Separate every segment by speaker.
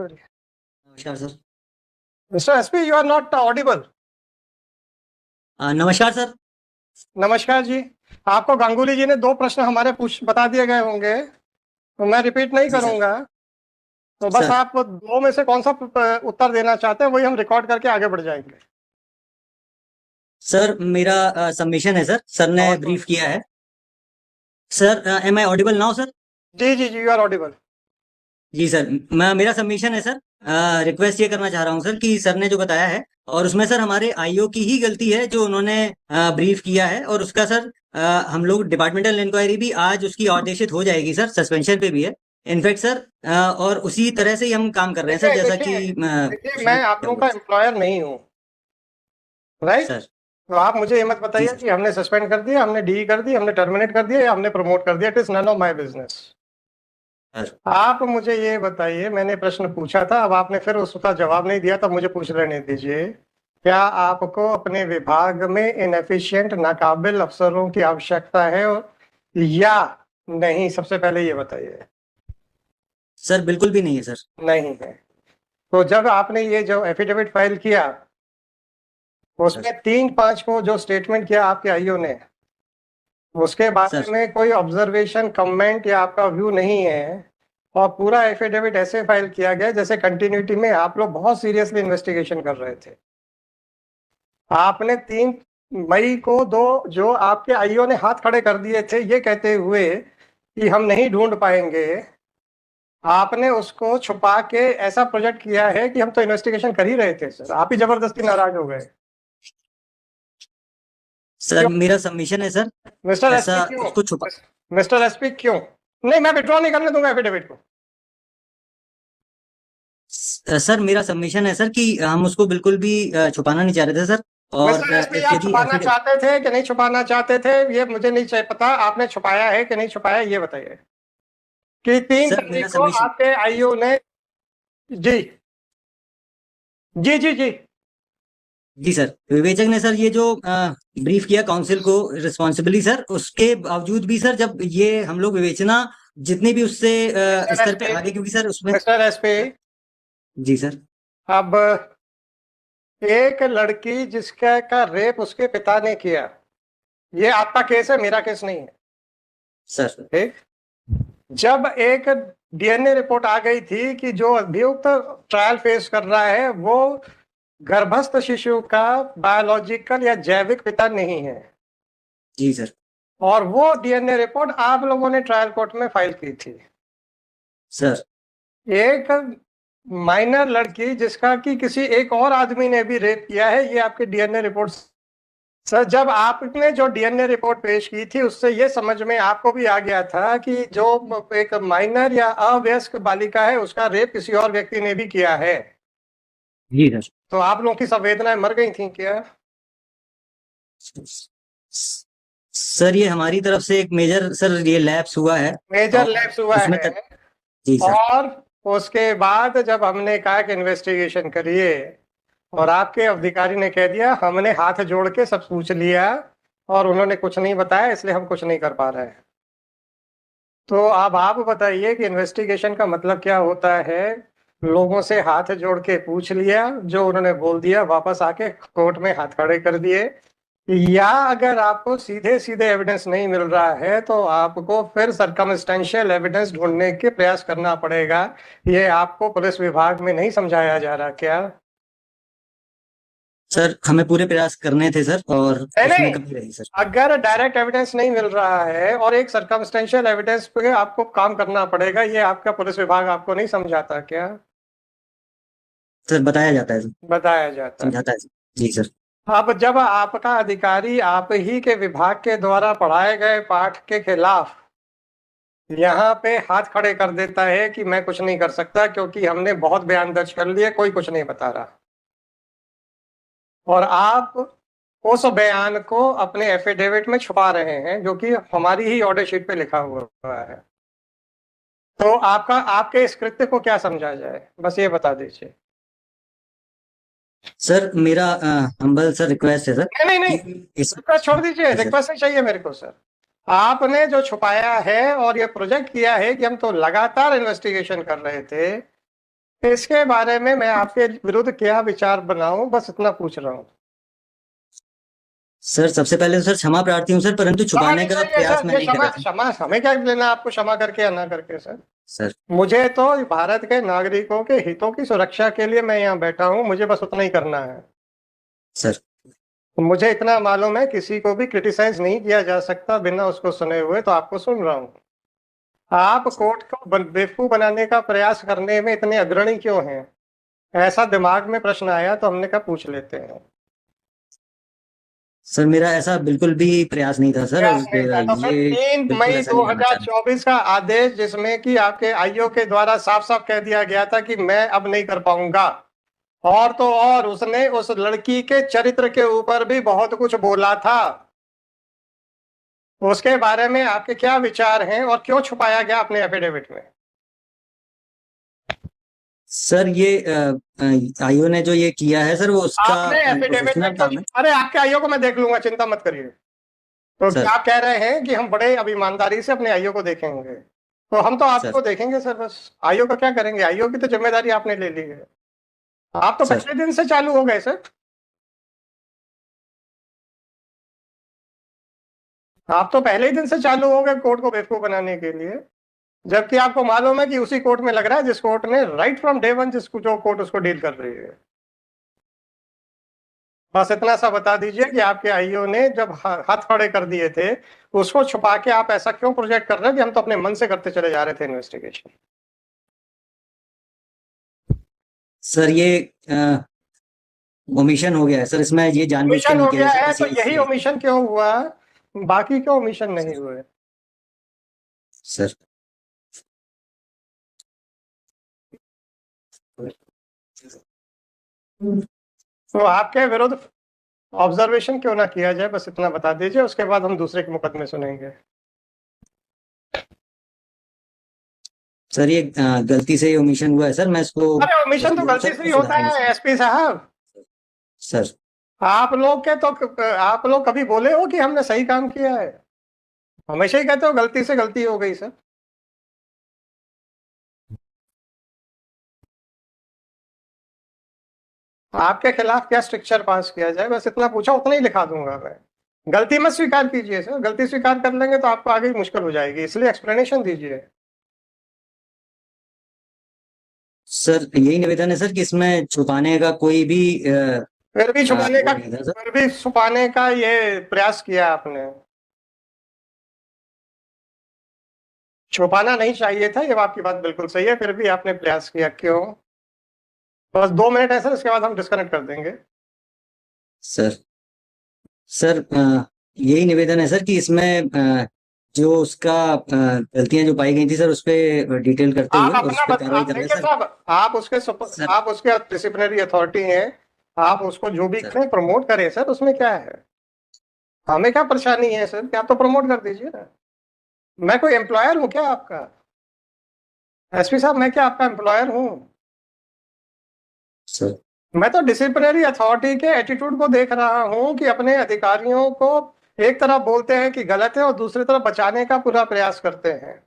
Speaker 1: नमस्कार sir.
Speaker 2: Mr. SP, you are not audible.
Speaker 1: नमस्कार sir.
Speaker 2: नमस्कार जी। आपको गांगुली जी ने 2 प्रश्न हमारे बता दिए गए होंगे, तो मैं रिपीट नहीं
Speaker 1: जी सर।
Speaker 2: करूंगा। तो बस
Speaker 1: सर
Speaker 2: आप 2 में से कौन सा उत्तर देना चाहते हैं, वही हम रिकॉर्ड करके आगे बढ़ जाएंगे।
Speaker 1: सर मेरा सबमिशन है सर। सर ने
Speaker 2: और
Speaker 1: ब्रीफ किया है। Sir am I audible now sir?
Speaker 2: जी जी जी, यू आर ऑडिबल।
Speaker 1: जी सर, मेरा सबमिशन है सर। रिक्वेस्ट ये करना चाह रहा हूँ सर कि सर ने जो बताया है और उसमें सर हमारे आईओ की ही गलती है जो उन्होंने ब्रीफ किया है, और उसका सर हम लोग डिपार्टमेंटल इंक्वायरी भी आज उसकी आदेशित हो जाएगी सर, सस्पेंशन पे भी है इनफैक्ट सर। और उसी तरह से ही हम काम कर रहे हैं सर,
Speaker 2: देखिए
Speaker 1: जैसा
Speaker 2: देखिए
Speaker 1: कि
Speaker 2: देखिए, मैं आप लोगों का एम्प्लॉयर नहीं हूँ, राइट?
Speaker 1: सर।
Speaker 2: तो आप मुझे ये मत
Speaker 1: जी
Speaker 2: बताइए
Speaker 1: सर।
Speaker 2: कि हमने सस्पेंड कर दिया, हमने डी कर दी, हमने टर्मिनेट कर दिया या हमने प्रमोट कर दिया। It is none of my business.
Speaker 1: Sir
Speaker 2: आप मुझे ये बताइए, मैंने प्रश्न पूछा था, अब आपने फिर उसका जवाब नहीं दिया, तब मुझे पूछ लेने दीजिए। क्या आपको अपने विभाग में इनएफिशिएंट, नाकाबिल अफसरों की आवश्यकता है या नहीं? सबसे पहले ये बताइए।
Speaker 1: सर बिल्कुल भी नहीं है सर।
Speaker 2: नहीं है। तो जब आपने ये जो एफिडेविट फाइल किया,
Speaker 1: सर
Speaker 2: उसमें 3-5 को जो स्टेटमेंट किया आपके आईओ ने, उसके बारे
Speaker 1: सर
Speaker 2: में कोई ऑब्जर्वेशन, कमेंट या आपका व्यू नहीं है, और पूरा एफिडेविट ऐसे फाइल किया गया जैसे कंटिन्यूटी में आप लोग बहुत सीरियसली इन्वेस्टिगेशन कर रहे थे। आपने 3 मई को जो आपके आईओ ने हाथ खड़े कर दिए थे ये कहते हुए कि हम नहीं ढूंढ पाएंगे, आपने उसको छुपा के ऐसा प्रोजेक्ट किया है कि हम तो इन्वेस्टिगेशन कर ही रहे थे सर, आप ही जबरदस्ती नाराज हो गए।
Speaker 1: सर
Speaker 2: क्यों
Speaker 1: मेरा सबमिशन है सर।
Speaker 2: मिस्टर एसपी,
Speaker 1: ऐसा
Speaker 2: क्यों?
Speaker 1: उसको छुपा।
Speaker 2: मिस्टर एसपी, क्यों? नहीं, मैं विड्रॉ नहीं करने दूंगा एफिडेविट को।
Speaker 1: सर मेरा सबमिशन है सर कि हम उसको बिल्कुल भी छुपाना नहीं चाह रहे थे सर। और
Speaker 2: मिस्टर एसपी, आप
Speaker 1: यदि
Speaker 2: छुपाना
Speaker 1: एफिडेविट।
Speaker 2: चाहते थे कि नहीं छुपाना चाहते थे, ये मुझे नहीं चाहिए पता। आपने छुपाया है कि नहीं छुपाया, ये बताइए। कि 3
Speaker 1: सर मेरा
Speaker 2: तारीख को
Speaker 1: सबमिशन।
Speaker 2: आपके आईओ ने, जी जी जी जी,
Speaker 1: जी सर, विवेचक ने सर ये जो ब्रीफ किया काउंसिल को रिस्पॉन्सिबली सर, उसके बावजूद भी सर जब ये हम लोग विवेचना जितनी भी उससे
Speaker 2: मिस्टर
Speaker 1: स्तर पे
Speaker 2: एसपी,
Speaker 1: आगे, क्योंकि सर उसमें।
Speaker 2: मिस्टर एसपी,
Speaker 1: जी सर।
Speaker 2: अब एक लड़की जिसका का रेप उसके पिता ने किया, ये आपका केस है, मेरा केस नहीं है।
Speaker 1: सर
Speaker 2: ठीक। जब एक डीएनए रिपोर्ट आ गई थी कि जो अभियुक्त ट्रायल फेस कर रहा है वो गर्भस्थ शिशु का बायोलॉजिकल या जैविक पिता नहीं है,
Speaker 1: जी सर।
Speaker 2: और वो डीएनए रिपोर्ट आप लोगों ने ट्रायल कोर्ट में फाइल की थी।
Speaker 1: सर
Speaker 2: एक माइनर लड़की जिसका कि किसी एक और आदमी ने भी रेप किया है, ये आपके डीएनए रिपोर्ट। सर, जब आपने जो डीएनए रिपोर्ट पेश की थी उससे ये समझ में आपको भी आ गया था कि जो एक माइनर या अवयस्क बालिका है उसका रेप किसी और व्यक्ति ने भी किया है।
Speaker 1: जी सर।
Speaker 2: तो आप लोगों की संवेदनाएं मर गई थी क्या?
Speaker 1: सर ये हमारी तरफ से एक मेजर सर ये लैप्स हुआ है।
Speaker 2: मेजर
Speaker 1: और
Speaker 2: लैप्स हुआ
Speaker 1: उसमें
Speaker 2: है।
Speaker 1: तक। जी सर।
Speaker 2: और उसके बाद जब हमने कहा कि इन्वेस्टिगेशन करिए, और आपके अधिकारी ने कह दिया हमने हाथ जोड़ के सब पूछ लिया और उन्होंने कुछ नहीं बताया, इसलिए हम कुछ नहीं कर पा रहे हैं। तो अब आप बताइए कि इन्वेस्टिगेशन का मतलब क्या होता है? लोगों से हाथ जोड़ के पूछ लिया, जो उन्होंने बोल दिया वापस आके कोर्ट में हाथ खड़े कर दिए, या अगर आपको सीधे सीधे एविडेंस नहीं मिल रहा है तो आपको फिर सर्कमस्टेंशियल एविडेंस ढूंढने के प्रयास करना पड़ेगा। ये आपको पुलिस विभाग में नहीं समझाया जा रहा क्या?
Speaker 1: सर हमें पूरे प्रयास करने थे सर, और
Speaker 2: नहीं
Speaker 1: उसमें
Speaker 2: नहीं,
Speaker 1: कमी रही सर।
Speaker 2: अगर डायरेक्ट एविडेंस नहीं मिल रहा है और एक सर्कमस्टेंशियल एविडेंस पे आपको काम करना पड़ेगा, ये आपका पुलिस विभाग आपको नहीं समझाता क्या?
Speaker 1: सर बताया जाता है सर।
Speaker 2: बताया जाता है।
Speaker 1: समझाता है सर। जी सर।
Speaker 2: अब जब आपका अधिकारी आप ही के विभाग के द्वारा पढ़ाए गए पाठ के खिलाफ यहाँ पे हाथ खड़े कर देता है कि मैं कुछ नहीं कर सकता क्योंकि हमने बहुत बयान दर्ज कर लिए, कोई कुछ नहीं बता रहा, और आप उस बयान को अपने एफिडेविट में छुपा रहे हैं जो कि हमारी ही ऑर्डर शीट पे लिखा हुआ है, तो आपका आपके इस कृत्य को क्या समझा जाए, बस ये बता दीजिए।
Speaker 1: सर मेरा हम्बल सर रिक्वेस्ट है सर
Speaker 2: नहीं नहीं नहीं,
Speaker 1: कि इस।
Speaker 2: रिक्वेस्ट छोड़ दीजिए,
Speaker 1: जी सर।
Speaker 2: रिक्वेस्ट नहीं चाहिए मेरे को सर। आपने जो छुपाया है और ये प्रोजेक्ट किया है कि हम तो लगातार इन्वेस्टिगेशन कर रहे थे, इसके बारे में मैं आपके विरुद्ध क्या विचार बनाऊं, बस इतना पूछ रहा हूँ।
Speaker 1: सर सबसे पहले तो सर क्षमा प्रार्थी हूँ सर, परंतु
Speaker 2: क्षमा
Speaker 1: छुपाने
Speaker 2: नहीं
Speaker 1: का
Speaker 2: चाहिए
Speaker 1: प्रयास
Speaker 2: सर,
Speaker 1: मैं
Speaker 2: ये
Speaker 1: नहीं कर
Speaker 2: क्षमा
Speaker 1: रहा था।
Speaker 2: क्षमा हमें क्या लेना आपको क्षमा करके या ना करके सर।
Speaker 1: सर
Speaker 2: मुझे तो भारत के नागरिकों के हितों की सुरक्षा के लिए मैं यहाँ बैठा हूँ, मुझे बस उतना ही करना है।
Speaker 1: सर
Speaker 2: मुझे इतना मालूम है किसी को भी क्रिटिसाइज नहीं किया जा सकता बिना उसको सुने हुए, तो आपको सुन रहा हूँ। आप कोर्ट को बेवकूफ बनाने का प्रयास करने में इतने अग्रणी क्यों हैं? ऐसा दिमाग में प्रश्न आया तो हमने कहा पूछ लेते हैं।
Speaker 1: सर मेरा ऐसा बिल्कुल भी प्रयास नहीं था सर, और
Speaker 2: प्रयास नहीं था तो फिर
Speaker 1: ये
Speaker 2: 3
Speaker 1: बिल्कुल
Speaker 2: मई
Speaker 1: ऐसा नहीं करना चाह रहा।
Speaker 2: 2024 का आदेश, जिसमें कि आपके आईओ के द्वारा साफ साफ कह दिया गया था कि मैं अब नहीं कर पाऊंगा। और तो और उसने उस लड़की के चरित्र के ऊपर भी बहुत कुछ बोला था। उसके बारे में आपके क्या विचार हैं और क्यों छुपाया गया अपने एफिडेविट में?
Speaker 1: सर ये आईओ ने जो ये किया है सर, वो उसका
Speaker 2: आपने एफिडेविट में
Speaker 1: प्रोफेशनल
Speaker 2: क्यों?
Speaker 1: काम है।
Speaker 2: अरे आपके आईओ को मैं देख लूंगा, चिंता मत करिए। तो क्या
Speaker 1: सर
Speaker 2: आप कह रहे हैं कि हम बड़े अब ईमानदारी से अपने आईओ को देखेंगे? तो हम तो
Speaker 1: सर
Speaker 2: आपको देखेंगे सर, बस आईओ का क्या करेंगे? आईओ की तो जिम्मेदारी आपने ले ली है। आप तो
Speaker 1: सर
Speaker 2: पहले दिन से चालू हो गए सर। आप तो पहले ही दिन से चालू हो गए कोर्ट को बेवकूफ बनाने के लिए, जबकि आपको मालूम है कि उसी कोर्ट में लग रहा है जिस कोर्ट ने राइट फ्रॉम डे वन जिसको जो कोर्ट उसको डील कर रही है। बस इतना सा बता दीजिए कि आपके आईओ ने जब हाथ खड़े कर दिए थे, उसको छुपा के आप ऐसा क्यों प्रोजेक्ट कर रहे हैं कि हम तो अपने मन से करते चले जा रहे थे इन्वेस्टिगेशन।
Speaker 1: सर ये ओमिशन हो गया है सर, इसमें ये जानबूझ के
Speaker 2: ओमिशन
Speaker 1: नहीं
Speaker 2: हो
Speaker 1: किया
Speaker 2: गया
Speaker 1: गया सर,
Speaker 2: है
Speaker 1: बस
Speaker 2: तो
Speaker 1: यही
Speaker 2: यही
Speaker 1: इसलिए।
Speaker 2: ओमिशन क्यों हुआ? बाकी क्यों ओमिशन नहीं
Speaker 1: सर
Speaker 2: हुए?
Speaker 1: सर
Speaker 2: तो आपके विरुद्ध ऑब्जर्वेशन क्यों ना किया जाए, बस इतना बता दीजिए, उसके बाद हम दूसरे के मुकदमे सुनेंगे।
Speaker 1: सर ये गलती से ओमिशन हुआ है सर, मैं इसको
Speaker 2: अरे ओमिशन तो
Speaker 1: बोलूँ
Speaker 2: गलती
Speaker 1: सर
Speaker 2: से
Speaker 1: तो
Speaker 2: ही होता
Speaker 1: सुधारेंगे
Speaker 2: है
Speaker 1: सर।
Speaker 2: एसपी साहब।
Speaker 1: सर
Speaker 2: आप लोग कभी बोले हो कि हमने सही काम किया है? हमेशा ही कहते हो गलती से गलती हो गई सर। आपके खिलाफ क्या स्ट्रिक्चर पास किया जाए, बस इतना पूछा, उतना ही लिखा दूंगा मैं। गलती मत स्वीकार कीजिए सर, गलती स्वीकार कर लेंगे तो आपको आगे मुश्किल हो जाएगी, इसलिए एक्सप्लेनेशन दीजिए।
Speaker 1: सर यही निवेदन है सर कि इसमें छुपाने का कोई भी
Speaker 2: फिर भी छुपाने
Speaker 1: वो
Speaker 2: का
Speaker 1: नहीं था सर।
Speaker 2: फिर भी छुपाने का ये प्रयास किया आपने। छुपाना नहीं चाहिए था, ये आपकी बात बिल्कुल सही है, फिर भी आपने प्रयास किया, क्यों? बस 2 मिनट है सर, इसके बाद हम डिस्कनेक्ट कर देंगे।
Speaker 1: सर सर यही निवेदन है सर कि इसमें जो उसका गलतियां जो पाई गई थी सर, उस पर डिटेल करते हुए और उस पर कार्रवाई
Speaker 2: आप
Speaker 1: कर रहे हैं
Speaker 2: देखिए
Speaker 1: सर।
Speaker 2: साहब,
Speaker 1: सर
Speaker 2: आप उसके डिसिप्लिनरी अथॉरिटी हैं। आप उसको जो भी
Speaker 1: सर
Speaker 2: करें प्रमोट करें सर, उसमें क्या है? हमें क्या परेशानी है सर, क्या आप तो प्रमोट कर दीजिए ना। मैं कोई एम्प्लॉयर हूँ क्या आपका? एसपी साहब, मैं क्या आपका एम्प्लॉयर हूँ?
Speaker 1: सर
Speaker 2: मैं तो डिसिप्लिनरी अथॉरिटी के एटीट्यूड को देख रहा हूँ कि अपने अधिकारियों को एक तरफ बोलते हैं कि गलत है और दूसरी तरफ बचाने का पूरा प्रयास करते हैं।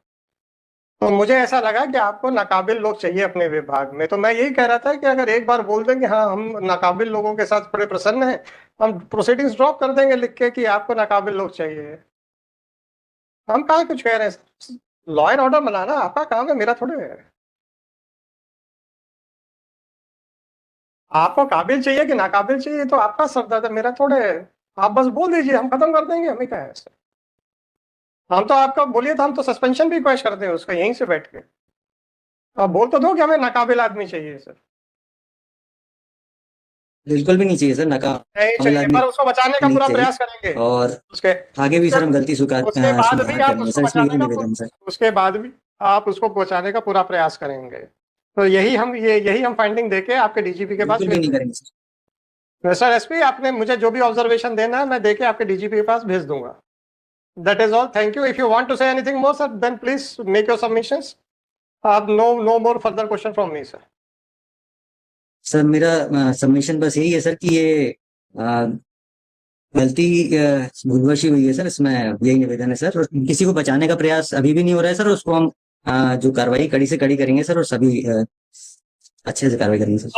Speaker 2: तो मुझे ऐसा लगा कि आपको नाकाबिल लोग चाहिए अपने विभाग में, तो मैं यही कह रहा था कि अगर एक बार बोल दें कि हाँ हम नाकाबिल लोगों के साथ बड़े प्रसन्न हैं, हम प्रोसीडिंग्स ड्रॉप कर देंगे लिख के कि आपको नाकाबिल लोग चाहिए। हम कहाँ कुछ कह रहे हैं, लॉ एंड ऑर्डर बनाना आपका काम है, मेरा थोड़े है। आपको काबिल चाहिए कि नाकाबिल चाहिए तो आपका सरदर्द है, मेरा थोड़े है। आप बस बोल दीजिए, हम खत्म कर देंगे, हमें क्या है सर। हम तो आपका बोलिए तो हम तो सस्पेंशन भी रिक्वेस्ट करते हैं उसका यहीं से बैठ के। आप बोल तो दो कि हमें नाकाबिल आदमी चाहिए सर।
Speaker 1: बिल्कुल भी नहीं चाहिए सर,
Speaker 2: नहीं
Speaker 1: नाकाबिल
Speaker 2: चाहिए,
Speaker 1: आदमी
Speaker 2: पर उसको बचाने का
Speaker 1: नहीं
Speaker 2: पूरा
Speaker 1: चाहिए।
Speaker 2: प्रयास करेंगे।
Speaker 1: और
Speaker 2: उसके
Speaker 1: आगे भी
Speaker 2: उसके
Speaker 1: सर हम गलती स्वीकार
Speaker 2: उसके बाद भी
Speaker 1: सुधार
Speaker 2: आप
Speaker 1: करेंगे
Speaker 2: उसको
Speaker 1: सर, इसमें
Speaker 2: बचाने
Speaker 1: यही
Speaker 2: का
Speaker 1: निवेदन सर।
Speaker 2: उसके बाद भी आप उसको बचाने का पूरा प्रयास करेंगे। तो यही हम फाइंडिंग देके आपके डीजीपी के पास
Speaker 1: बिल्कुल भी
Speaker 2: भेज
Speaker 1: नहीं
Speaker 2: देंगे।
Speaker 1: करेंगे
Speaker 2: सर एसपी, आपने मुझे जो भी ऑब्जर्वेशन देना है मैं देके आपके डीजीपी के पास भेज दूंगा। That is all, thank you. If you want to say anything more sir, then please make your submissions. आप no more further question from me sir.
Speaker 1: Sir. मेरा सबमिशन बस यही है सर कि ये अ, गलती भूलवश ही हुई है सर, इसमें यही निवेदन है सर, और किसी को बचाने का प्रयास अभी भी नहीं हो रहा है सर, उसको हम जो कार्रवाई कड़ी से कड़ी करेंगे सर, और सभी अच्छे से कार्रवाई करेंगे सर।